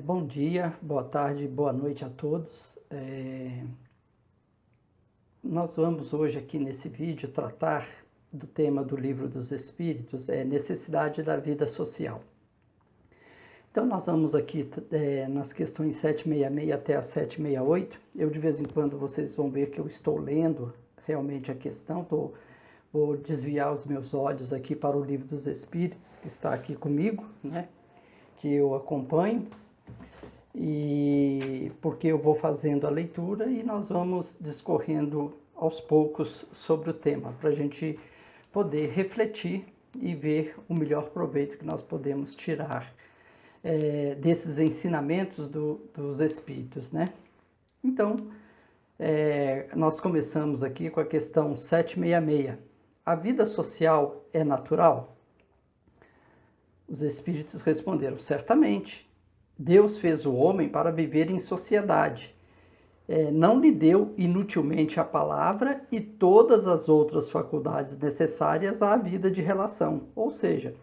Bom dia, boa tarde, boa noite a todos. Nós vamos hoje aqui nesse vídeo tratar do tema do Livro dos Espíritos, necessidade da vida social. Então nós vamos aqui nas questões 766 até a 768. Eu de vez em quando vocês vão ver que eu estou lendo realmente a questão, vou desviar os meus olhos aqui para o Livro dos Espíritos, que está aqui comigo, né? Que eu acompanho, e porque eu vou fazendo a leitura e nós vamos discorrendo aos poucos sobre o tema, para a gente poder refletir e ver o melhor proveito que nós podemos tirar desses ensinamentos dos Espíritos, né? Então, nós começamos aqui com a questão 766. A vida social é natural? Os Espíritos responderam, certamente. Deus fez o homem para viver em sociedade. Não lhe deu inutilmente a palavra e todas as outras faculdades necessárias à vida de relação. Ou seja,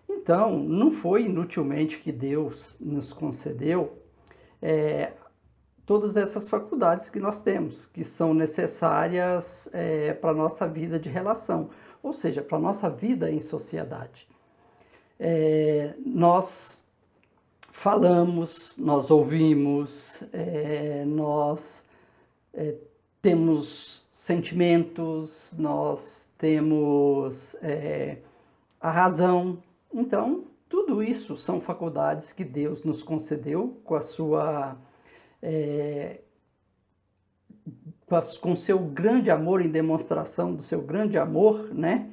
então, não foi inutilmente que Deus nos concedeu todas essas faculdades que nós temos, que são necessárias para a nossa vida de relação, ou seja, para a nossa vida em sociedade. Nós falamos, nós ouvimos, nós temos sentimentos, nós temos a razão. Então, tudo isso são faculdades que Deus nos concedeu com a sua com seu grande amor, em demonstração do seu grande amor, né?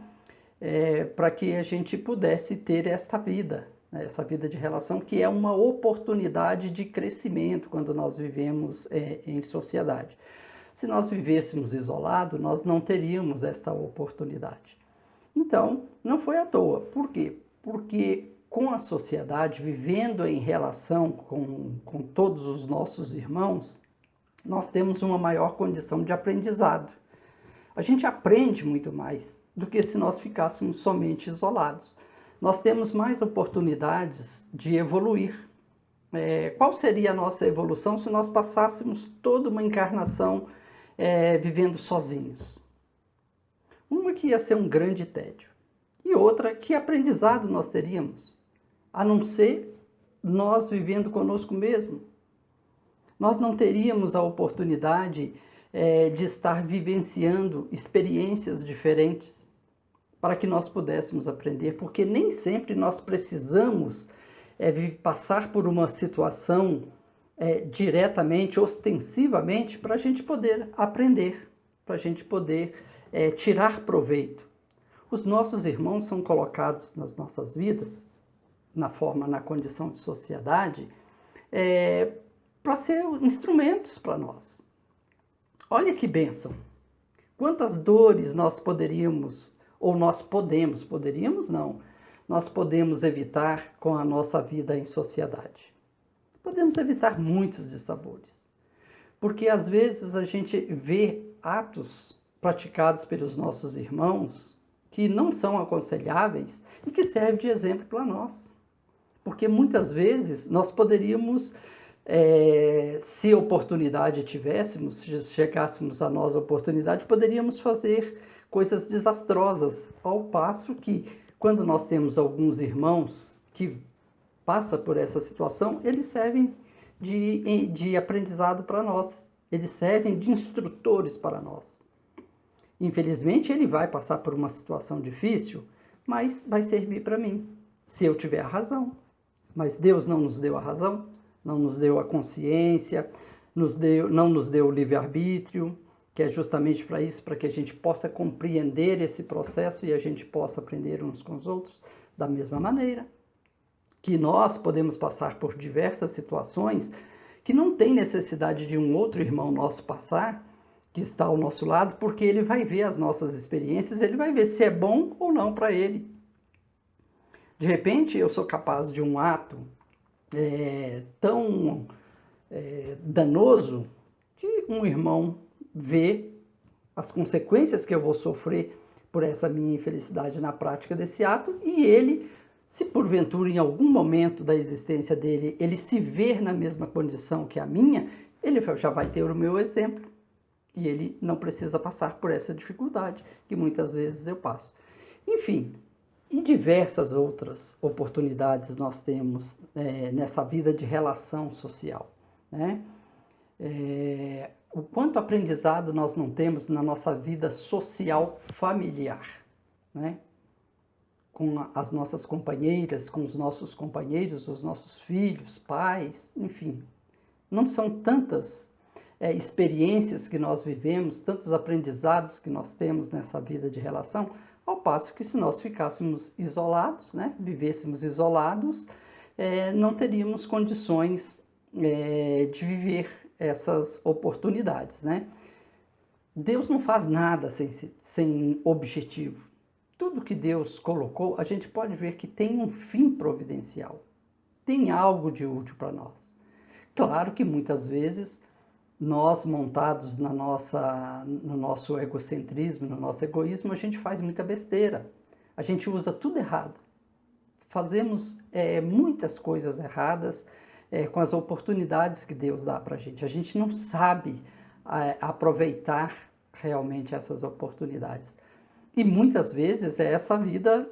Para que a gente pudesse ter esta vida, né? Essa vida de relação, que é uma oportunidade de crescimento quando nós vivemos em sociedade. Se nós vivêssemos isolados, nós não teríamos esta oportunidade. Então, não foi à toa. Por quê? Porque com a sociedade, vivendo em relação com todos os nossos irmãos, nós temos uma maior condição de aprendizado. A gente aprende muito mais do que se nós ficássemos somente isolados. Nós temos mais oportunidades de evoluir. Qual seria a nossa evolução se nós passássemos toda uma encarnação vivendo sozinhos? Uma que ia ser um grande tédio. E outra, que aprendizado nós teríamos? A não ser nós vivendo conosco mesmo. Nós não teríamos a oportunidade de estar vivenciando experiências diferentes para que nós pudéssemos aprender, porque nem sempre nós precisamos passar por uma situação diretamente, ostensivamente, para a gente poder aprender, para a gente poder tirar proveito. Os nossos irmãos são colocados nas nossas vidas, na condição de sociedade, para ser instrumentos para nós. Olha que bênção! Quantas dores nós poderíamos evitar com a nossa vida em sociedade. Podemos evitar muitos dissabores, porque às vezes a gente vê atos praticados pelos nossos irmãos que não são aconselháveis e que servem de exemplo para nós. Porque muitas vezes nós poderíamos, se oportunidade tivéssemos, se chegássemos a nós a oportunidade, poderíamos fazer coisas desastrosas, ao passo que, quando nós temos alguns irmãos que passam por essa situação, eles servem de aprendizado para nós, eles servem de instrutores para nós. Infelizmente, ele vai passar por uma situação difícil, mas vai servir para mim, se eu tiver a razão. Mas Deus não nos deu a razão, não nos deu a consciência, não nos deu o livre-arbítrio, que é justamente para isso, para que a gente possa compreender esse processo e a gente possa aprender uns com os outros da mesma maneira. Que nós podemos passar por diversas situações que não tem necessidade de um outro irmão nosso passar, que está ao nosso lado, porque ele vai ver as nossas experiências, ele vai ver se é bom ou não para ele. De repente, eu sou capaz de um ato tão danoso que um irmão vê as consequências que eu vou sofrer por essa minha infelicidade na prática desse ato e ele Se porventura em algum momento da existência dele ele se ver na mesma condição que a minha, ele já vai ter o meu exemplo e ele não precisa passar por essa dificuldade que muitas vezes eu passo. Enfim, e diversas outras oportunidades nós temos nessa vida de relação social, né? O quanto aprendizado nós não temos na nossa vida social familiar, né? Com as nossas companheiras, com os nossos companheiros, os nossos filhos, pais, enfim. Não são tantas experiências que nós vivemos, tantos aprendizados que nós temos nessa vida de relação, ao passo que se nós ficássemos isolados, né, vivêssemos isolados, não teríamos condições de viver essas oportunidades, né? Deus não faz nada sem objetivo. Tudo que Deus colocou, a gente pode ver que tem um fim providencial, tem algo de útil para nós. Claro que muitas vezes nós, montados no nosso egocentrismo, no nosso egoísmo, a gente faz muita besteira, a gente usa tudo errado, fazemos muitas coisas erradas com as oportunidades que Deus dá para a gente não sabe aproveitar realmente essas oportunidades. E muitas vezes é essa vida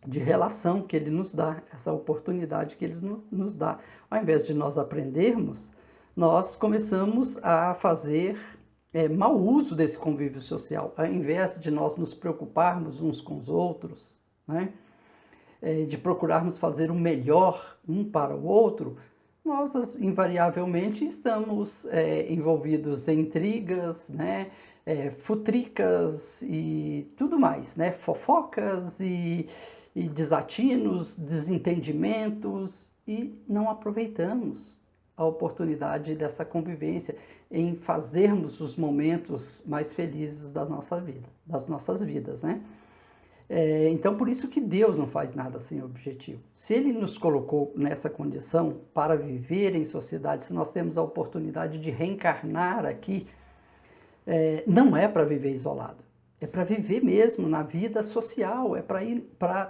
de relação que Ele nos dá, essa oportunidade que Ele nos dá. Ao invés de nós aprendermos, nós começamos a fazer mau uso desse convívio social. Ao invés de nós nos preocuparmos uns com os outros, né? De procurarmos fazer o melhor um para o outro, nós invariavelmente estamos envolvidos em intrigas, né? Futricas e tudo mais, né? Fofocas e desatinos, desentendimentos, e não aproveitamos a oportunidade dessa convivência em fazermos os momentos mais felizes da nossa vida, das nossas vidas, né? Então, por isso que Deus não faz nada sem objetivo. Se Ele nos colocou nessa condição para viver em sociedade, se nós temos a oportunidade de reencarnar aqui, não é para viver isolado, é para viver mesmo na vida social, é para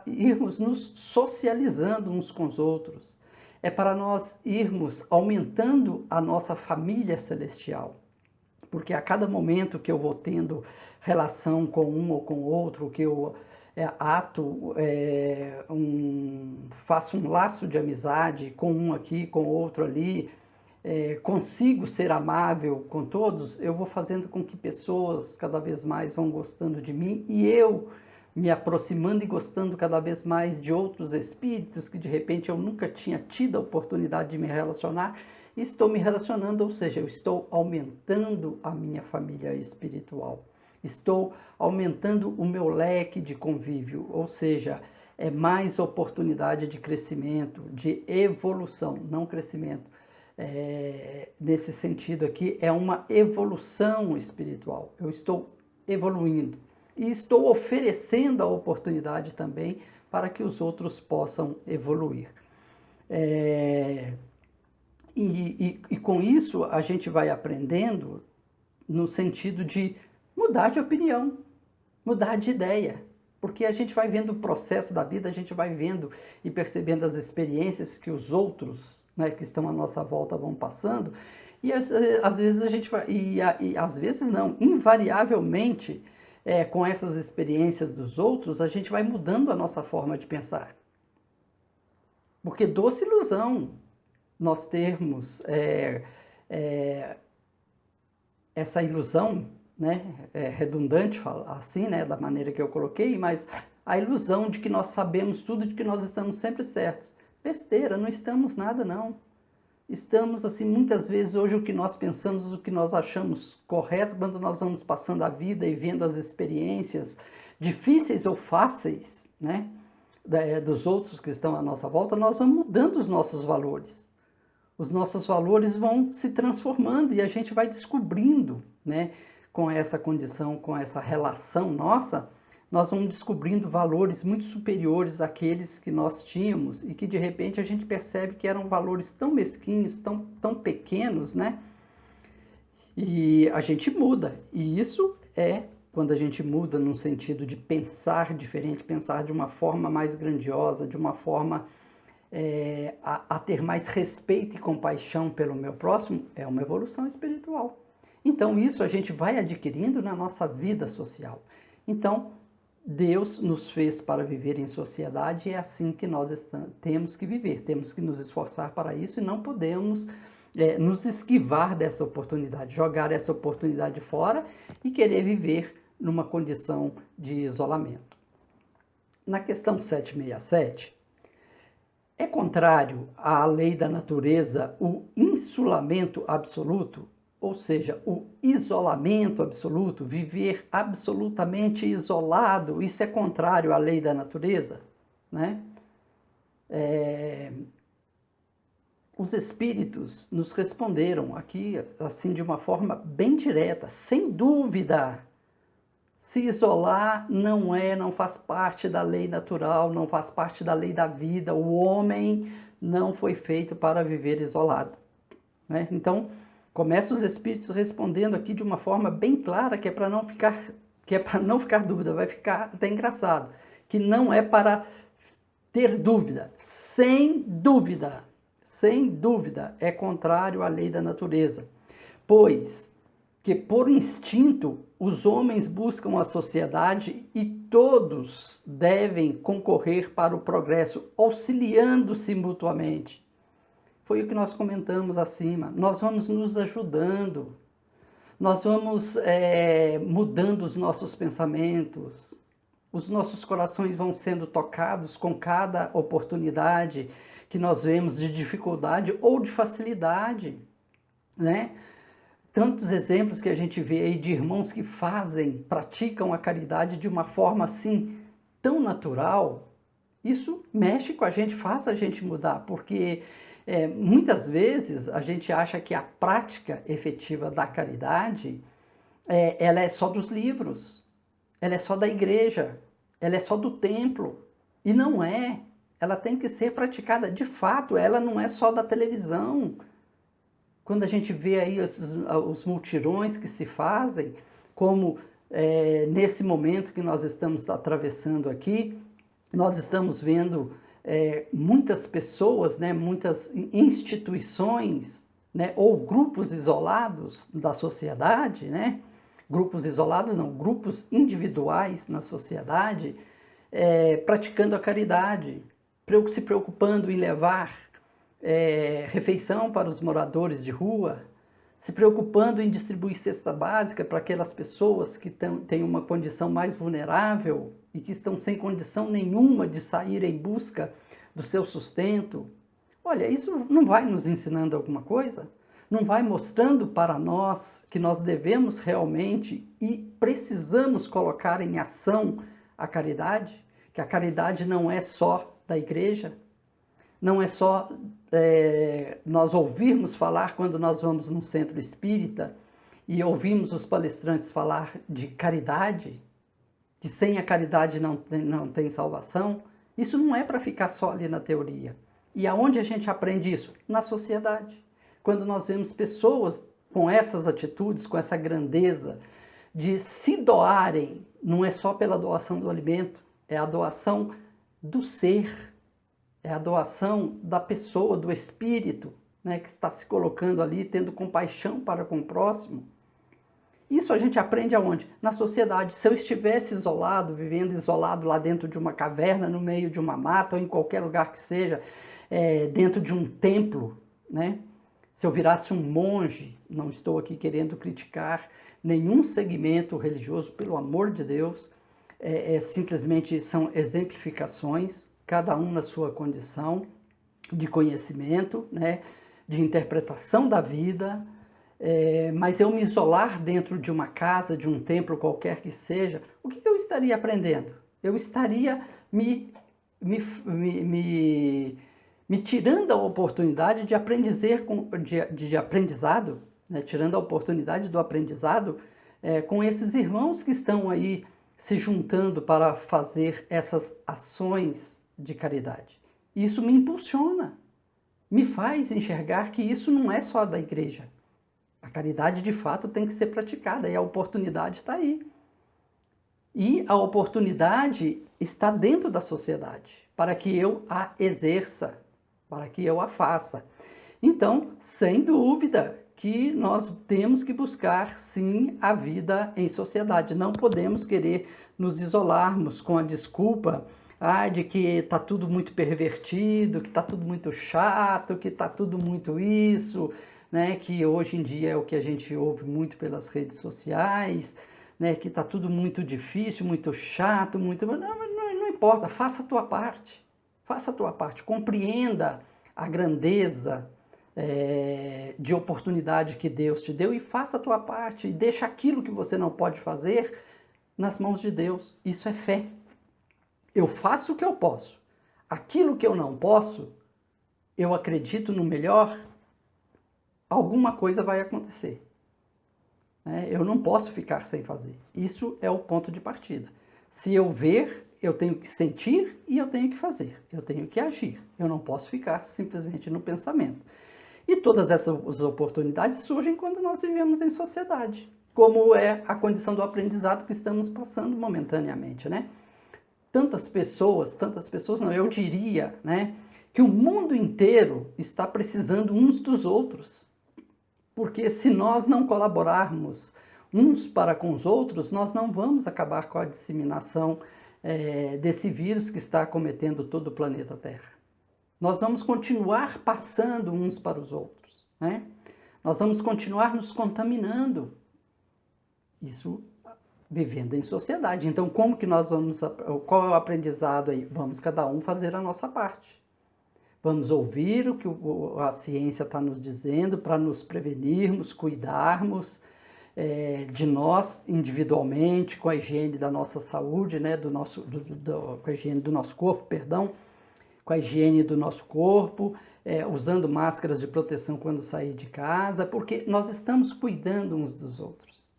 irmos nos socializando uns com os outros, é para nós irmos aumentando a nossa família celestial, porque a cada momento que eu vou tendo relação com um ou com outro, que eu faço um laço de amizade com um aqui, com outro ali, consigo ser amável com todos, eu vou fazendo com que pessoas cada vez mais vão gostando de mim e eu me aproximando e gostando cada vez mais de outros espíritos que de repente eu nunca tinha tido a oportunidade de me relacionar, e estou me relacionando, ou seja, eu estou aumentando a minha família espiritual, estou aumentando o meu leque de convívio, ou seja, é mais oportunidade de crescimento, de evolução, não crescimento. Nesse sentido aqui, é uma evolução espiritual. Eu estou evoluindo e estou oferecendo a oportunidade também para que os outros possam evoluir. E com isso a gente vai aprendendo no sentido de mudar de opinião, mudar de ideia, porque a gente vai vendo o processo da vida, a gente vai vendo e percebendo as experiências que os outros, né, que estão à nossa volta vão passando, e às vezes a gente vai, e às vezes não, invariavelmente, com essas experiências dos outros, a gente vai mudando a nossa forma de pensar. Porque doce ilusão nós termos essa ilusão, né, redundante assim, né, da maneira que eu coloquei, mas a ilusão de que nós sabemos tudo, de que nós estamos sempre certos. Besteira, não estamos nada não. Estamos, assim, muitas vezes hoje o que nós pensamos, o que nós achamos correto, quando nós vamos passando a vida e vendo as experiências difíceis ou fáceis, né, dos outros que estão à nossa volta, nós vamos mudando os nossos valores. Os nossos valores vão se transformando e a gente vai descobrindo, né, com essa condição, com essa relação nossa, nós vamos descobrindo valores muito superiores àqueles que nós tínhamos e que de repente a gente percebe que eram valores tão mesquinhos, tão pequenos, né? E a gente muda. E isso é quando a gente muda num sentido de pensar diferente, pensar de uma forma mais grandiosa, de uma forma a ter mais respeito e compaixão pelo meu próximo, é uma evolução espiritual. Então isso a gente vai adquirindo na nossa vida social. Então Deus nos fez para viver em sociedade e é assim que nós temos que viver, temos que nos esforçar para isso e não podemos nos esquivar dessa oportunidade, jogar essa oportunidade fora e querer viver numa condição de isolamento. Na questão 767, é contrário à lei da natureza o insulamento absoluto, ou seja, o isolamento absoluto, viver absolutamente isolado, isso é contrário à lei da natureza, né? Os espíritos nos responderam aqui, assim, de uma forma bem direta, sem dúvida. Se isolar não faz parte da lei natural, não faz parte da lei da vida. O homem não foi feito para viver isolado, né? Então, começa os espíritos respondendo aqui de uma forma bem clara, que é para não ficar dúvida, vai ficar até engraçado, que não é para ter dúvida, sem dúvida, é contrário à lei da natureza, pois que por instinto os homens buscam a sociedade e todos devem concorrer para o progresso, auxiliando-se mutuamente. Foi o que nós comentamos acima. Nós vamos nos ajudando, nós vamos mudando os nossos pensamentos, os nossos corações vão sendo tocados com cada oportunidade que nós vemos de dificuldade ou de facilidade, né? Tantos exemplos que a gente vê aí de irmãos que praticam a caridade de uma forma assim tão natural. Isso mexe com a gente, faz a gente mudar, porque muitas vezes a gente acha que a prática efetiva da caridade, ela é só dos livros, ela é só da igreja, ela é só do templo, e não é. Ela tem que ser praticada de fato, ela não é só da televisão. Quando a gente vê aí os multirões que se fazem, como nesse momento que nós estamos atravessando aqui, nós estamos vendo muitas pessoas, né, muitas instituições, né, ou grupos isolados da sociedade, né, grupos isolados não, grupos individuais na sociedade, praticando a caridade, se preocupando em levar refeição para os moradores de rua, se preocupando em distribuir cesta básica para aquelas pessoas que têm uma condição mais vulnerável e que estão sem condição nenhuma de sair em busca do seu sustento. Olha, isso não vai nos ensinando alguma coisa? Não vai mostrando para nós que nós devemos realmente e precisamos colocar em ação a caridade? Que a caridade não é só da igreja, não é só nós ouvirmos falar quando nós vamos num centro espírita e ouvimos os palestrantes falar de caridade, que sem a caridade não tem salvação. Isso não é para ficar só ali na teoria. E aonde a gente aprende isso? Na sociedade. Quando nós vemos pessoas com essas atitudes, com essa grandeza de se doarem, não é só pela doação do alimento, é a doação do ser, é a doação da pessoa, do espírito, né, que está se colocando ali, tendo compaixão para com o próximo. Isso a gente aprende aonde? Na sociedade. Se eu estivesse isolado, vivendo isolado lá dentro de uma caverna, no meio de uma mata, ou em qualquer lugar que seja, dentro de um templo, né? Se eu virasse um monge, não estou aqui querendo criticar nenhum segmento religioso, pelo amor de Deus, simplesmente são exemplificações, cada um na sua condição de conhecimento, né, de interpretação da vida, mas eu me isolar dentro de uma casa, de um templo qualquer que seja, o que eu estaria aprendendo? Eu estaria me tirando a oportunidade de aprendizado, né, tirando a oportunidade do aprendizado com esses irmãos que estão aí se juntando para fazer essas ações de caridade. Isso me impulsiona, me faz enxergar que isso não é só da igreja. A caridade de fato tem que ser praticada e a oportunidade está aí. E a oportunidade está dentro da sociedade, para que eu a exerça, para que eu a faça. Então, sem dúvida que nós temos que buscar, sim, a vida em sociedade. Não podemos querer nos isolarmos com a desculpa de que está tudo muito pervertido, que está tudo muito chato, que está tudo muito isso, né? Que hoje em dia é o que a gente ouve muito pelas redes sociais, né? Que está tudo muito difícil, muito chato, muito... Não importa, faça a tua parte. Faça a tua parte, compreenda a grandeza de oportunidade que Deus te deu e faça a tua parte. E deixa aquilo que você não pode fazer nas mãos de Deus. Isso é fé. Eu faço o que eu posso. Aquilo que eu não posso, eu acredito no melhor, alguma coisa vai acontecer. Eu não posso ficar sem fazer. Isso é o ponto de partida. Se eu ver, eu tenho que sentir e eu tenho que fazer. Eu tenho que agir. Eu não posso ficar simplesmente no pensamento. E todas essas oportunidades surgem quando nós vivemos em sociedade, como é a condição do aprendizado que estamos passando momentaneamente, né? Tantas pessoas não, eu diria, né, que o mundo inteiro está precisando uns dos outros. Porque se nós não colaborarmos uns para com os outros, nós não vamos acabar com a disseminação desse vírus que está acometendo todo o planeta Terra. Nós vamos continuar passando uns para os outros, né? Nós vamos continuar nos contaminando. Isso vivendo em sociedade. Então, como que nós vamos... Qual é o aprendizado aí? Vamos cada um fazer a nossa parte. Vamos ouvir o que a ciência está nos dizendo para nos prevenirmos, cuidarmos de nós individualmente, com a higiene da nossa saúde, né? Com a higiene do nosso corpo, perdão, com a higiene do nosso corpo, usando máscaras de proteção quando sair de casa, porque nós estamos cuidando uns dos outros.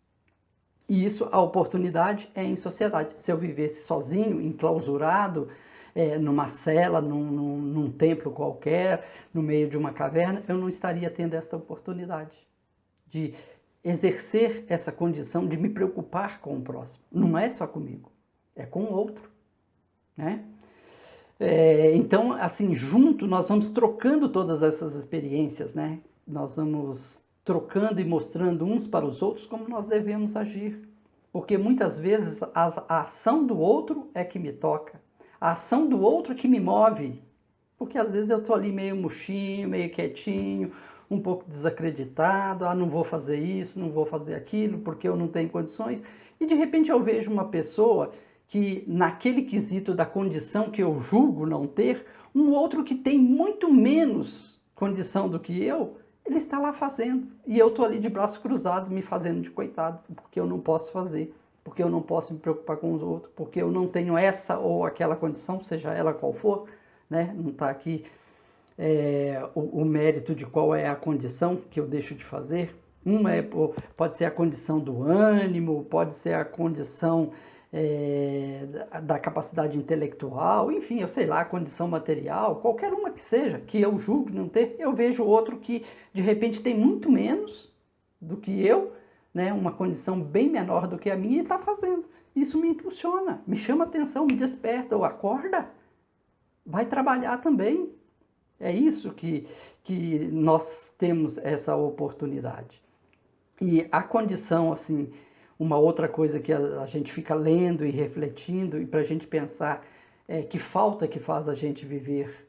E isso, a oportunidade é em sociedade. Se eu vivesse sozinho, enclausurado, numa cela, num templo qualquer, no meio de uma caverna, eu não estaria tendo essa oportunidade de exercer essa condição de me preocupar com o próximo. Não é só comigo, é com o outro, né? Então, assim, junto nós vamos trocando todas essas experiências, né? Nós vamos trocando e mostrando uns para os outros como nós devemos agir. Porque muitas vezes a ação do outro é que me toca. A ação do outro é que me move. Porque às vezes eu estou ali meio murchinho, meio quietinho, um pouco desacreditado. Não vou fazer isso, não vou fazer aquilo, porque eu não tenho condições. E de repente eu vejo uma pessoa que naquele quesito da condição que eu julgo não ter, um outro que tem muito menos condição do que eu, ele está lá fazendo. E eu estou ali de braço cruzado, me fazendo de coitado, porque eu não posso fazer, porque eu não posso me preocupar com os outros, porque eu não tenho essa ou aquela condição, seja ela qual for, né? Não está aqui o mérito de qual é a condição que eu deixo de fazer. Pode ser a condição do ânimo, pode ser a condição da capacidade intelectual, enfim, eu sei lá, a condição material, qualquer uma que seja, que eu julgo não ter, eu vejo outro que de repente tem muito menos do que eu, né, uma condição bem menor do que a minha e está fazendo. Isso me impulsiona, me chama atenção, me desperta, ou acorda, vai trabalhar também. É isso que nós temos essa oportunidade. E a condição, assim, uma outra coisa que a gente fica lendo e refletindo, e para a gente pensar que falta que faz a gente viver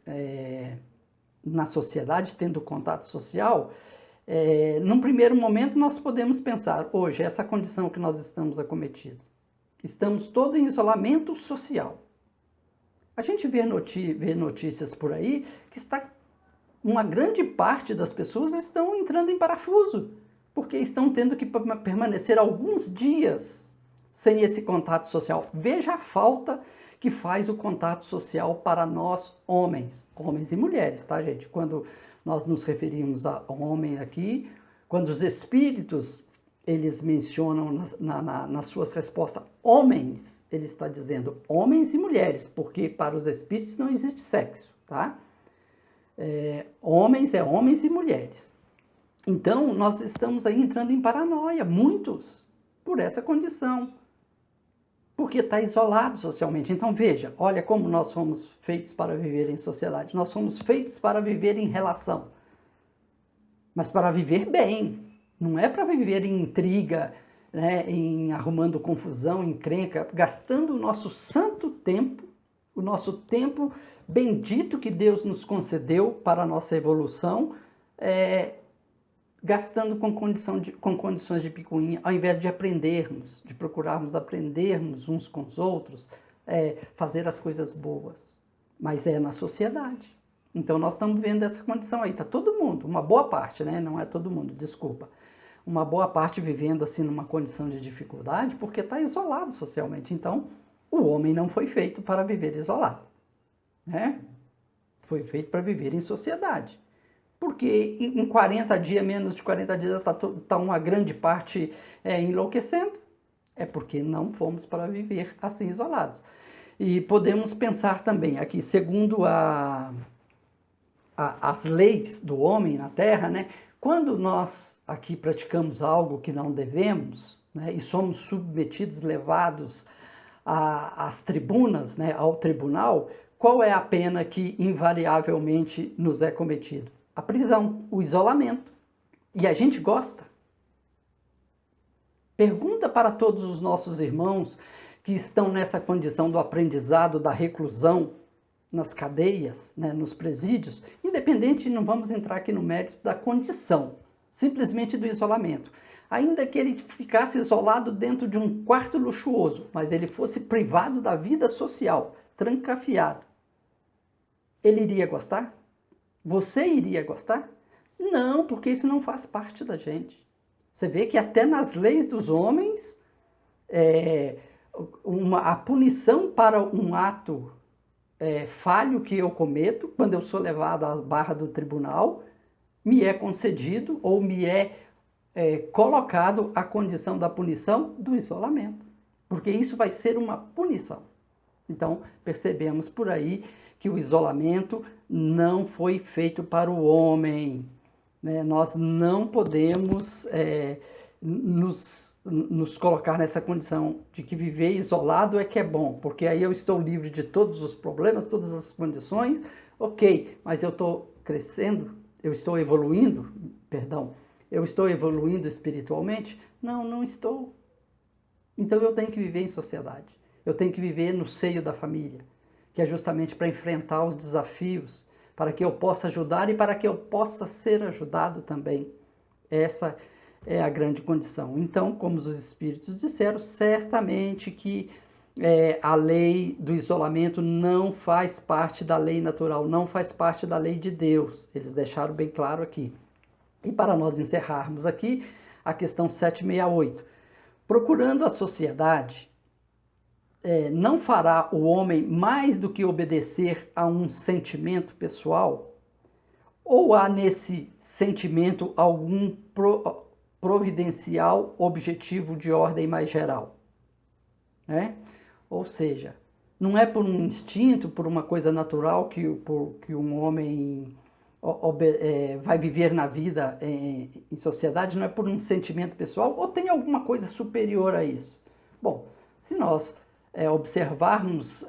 na sociedade, tendo contato social, num primeiro momento nós podemos pensar, hoje, essa condição que nós estamos acometidos. Estamos todos em isolamento social. A gente vê notícias por aí que uma grande parte das pessoas estão entrando em parafuso, porque estão tendo que permanecer alguns dias sem esse contato social. Veja a falta que faz o contato social para nós homens e mulheres, tá, gente? Quando nós nos referimos a homem aqui, quando os espíritos, eles mencionam nas suas respostas homens, ele está dizendo homens e mulheres, porque para os espíritos não existe sexo, tá? Homens é homens e mulheres. Então, nós estamos aí entrando em paranoia, muitos, por essa condição. porque está isolado socialmente. Então veja, olha como nós fomos feitos para viver em sociedade. Nós fomos feitos para viver em relação, mas para viver bem. Não é para viver em intriga, né, em arrumando confusão, encrenca, gastando o nosso santo tempo, o nosso tempo bendito que Deus nos concedeu para a nossa evolução, gastando com condições de picuinha, ao invés de aprendermos, de procurarmos aprendermos uns com os outros, fazer as coisas boas. Mas é na sociedade. Então nós estamos vendo essa condição aí, está todo mundo, uma boa parte, né? Não é todo mundo, desculpa. Uma boa parte vivendo assim numa condição de dificuldade porque está isolado socialmente. Então o homem não foi feito para viver isolado, né? Foi feito para viver em sociedade. Porque em 40 dias, menos de 40 dias, está uma grande parte enlouquecendo. É porque não fomos para viver assim isolados. E podemos pensar também aqui, segundo as leis do homem na Terra, né? Quando nós aqui praticamos algo que não devemos, né, e somos submetidos, levados às tribunas, né, ao tribunal, qual é a pena que invariavelmente nos é cometido? A prisão, o isolamento. E a gente gosta. Pergunta para todos os nossos irmãos que estão nessa condição do aprendizado, da reclusão, nas cadeias, né, nos presídios, independente, não vamos entrar aqui no mérito da condição, simplesmente do isolamento. Ainda que ele ficasse isolado dentro de um quarto luxuoso, mas ele fosse privado da vida social, trancafiado, ele iria gostar? Você iria gostar? Não, porque isso não faz parte da gente. Você vê que até nas leis dos homens, a punição para um ato falho que eu cometo, quando eu sou levado à barra do tribunal, me é concedido ou me é colocado a condição da punição do isolamento. Porque isso vai ser uma punição. Então, percebemos por aí que o isolamento não foi feito para o homem, né? Nós não podemos nos colocar nessa condição de que viver isolado é que é bom, porque aí eu estou livre de todos os problemas, todas as condições, ok, mas eu estou crescendo, eu estou evoluindo espiritualmente? Não, não estou. Então eu tenho que viver em sociedade, eu tenho que viver no seio da família, que é justamente para enfrentar os desafios, para que eu possa ajudar e para que eu possa ser ajudado também. Essa é a grande condição. Então, como os Espíritos disseram, certamente que a lei do isolamento não faz parte da lei natural, não faz parte da lei de Deus. Eles deixaram bem claro aqui. E para nós encerrarmos aqui, a questão 768. Procurando a sociedade, não fará o homem mais do que obedecer a um sentimento pessoal? Ou há nesse sentimento algum providencial objetivo de ordem mais geral? Né? Ou seja, não é por um instinto, por uma coisa natural que um homem vai viver na vida em sociedade, não é por um sentimento pessoal, ou tem alguma coisa superior a isso? Bom, se nós observarmos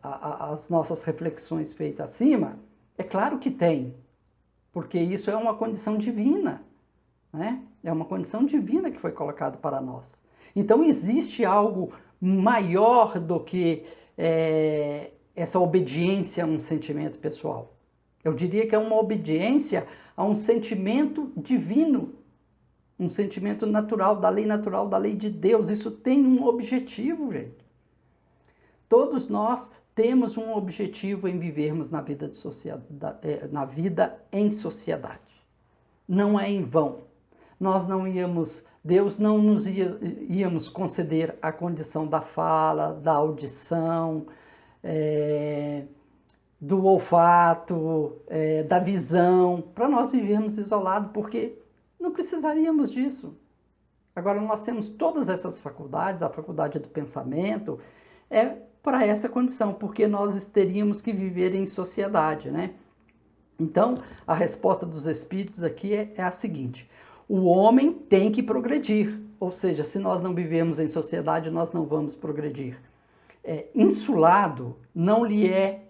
as nossas reflexões feitas acima, é claro que tem, porque isso é uma condição divina, né? É uma condição divina que foi colocada para nós. Então existe algo maior do que essa obediência a um sentimento pessoal. Eu diria que é uma obediência a um sentimento divino, um sentimento natural, da lei de Deus. Isso tem um objetivo, gente. Todos nós temos um objetivo em vivermos na vida em sociedade. Não é em vão. Deus não nos íamos conceder a condição da fala, da audição, do olfato, da visão, para nós vivermos isolados, porque não precisaríamos disso. Agora, nós temos todas essas faculdades, a faculdade do pensamento, para essa condição, porque nós teríamos que viver em sociedade, né? Então, a resposta dos Espíritos aqui é a seguinte: o homem tem que progredir, ou seja, se nós não vivemos em sociedade, nós não vamos progredir. Insulado não lhe é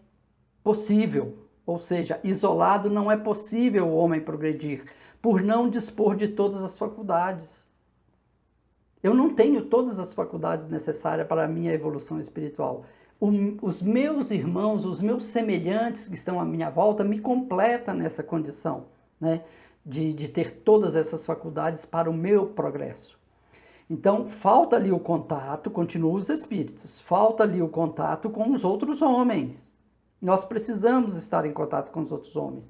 possível, ou seja, isolado não é possível o homem progredir, por não dispor de todas as faculdades. Eu não tenho todas as faculdades necessárias para a minha evolução espiritual. Os meus irmãos, os meus semelhantes que estão à minha volta, me completam nessa condição, né, de ter todas essas faculdades para o meu progresso. Então, falta ali o contato, continuam os espíritos, falta ali o contato com os outros homens. Nós precisamos estar em contato com os outros homens.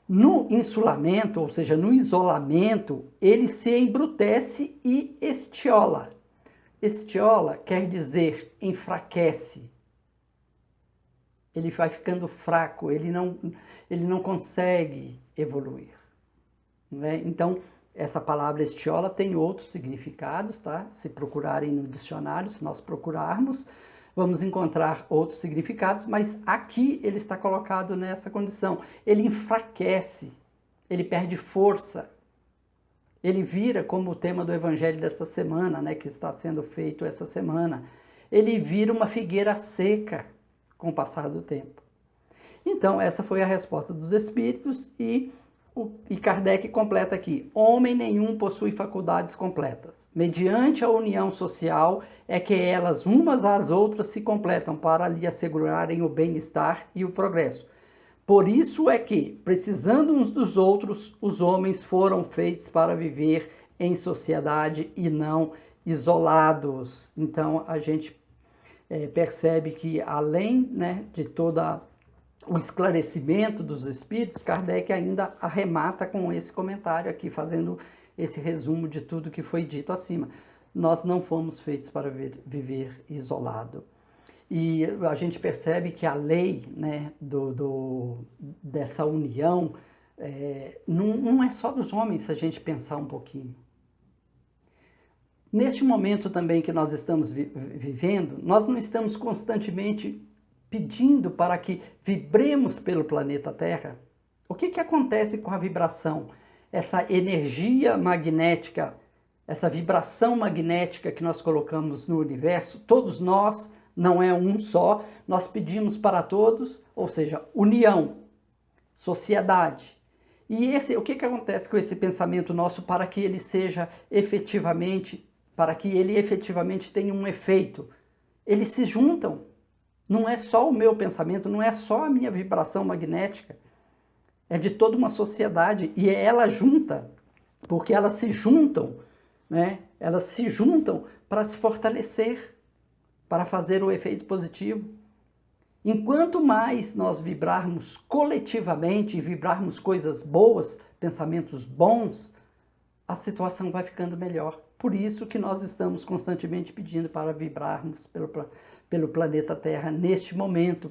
No insulamento, ou seja, no isolamento, ele se embrutece e estiola. Estiola quer dizer enfraquece. Ele vai ficando fraco, ele não consegue evoluir, né? Então, essa palavra estiola tem outros significados, tá? Se procurarem no dicionário, se nós procurarmos, vamos encontrar outros significados, mas aqui ele está colocado nessa condição. Ele enfraquece, ele perde força, ele vira, como o tema do evangelho desta semana, né, que está sendo feito essa semana, ele vira uma figueira seca com o passar do tempo. Então, essa foi a resposta dos espíritos e Kardec completa aqui: homem nenhum possui faculdades completas. Mediante a união social é que elas umas às outras se completam para lhe assegurarem o bem-estar e o progresso. Por isso é que, precisando uns dos outros, os homens foram feitos para viver em sociedade e não isolados. Então, a gente percebe que, além, né, de toda o esclarecimento dos espíritos, Kardec ainda arremata com esse comentário aqui, fazendo esse resumo de tudo que foi dito acima. Nós não fomos feitos para viver isolado. E a gente percebe que a lei, né, dessa união não é só dos homens, se a gente pensar um pouquinho. Neste momento também que nós estamos vivendo, nós não estamos constantemente pedindo para que vibremos pelo planeta Terra. O que acontece com a vibração? Essa energia magnética, essa vibração magnética que nós colocamos no universo, todos nós, não é um só, nós pedimos para todos, ou seja, união, sociedade. E o que acontece com esse pensamento nosso para que ele seja efetivamente, para que ele efetivamente tenha um efeito? Eles se juntam. Não é só o meu pensamento, não é só a minha vibração magnética. É de toda uma sociedade. E ela junta, porque elas se juntam, né? Elas se juntam para se fortalecer, para fazer o efeito positivo. Enquanto mais nós vibrarmos coletivamente e vibrarmos coisas boas, pensamentos bons, a situação vai ficando melhor. Por isso que nós estamos constantemente pedindo para vibrarmos pelo planeta Terra neste momento,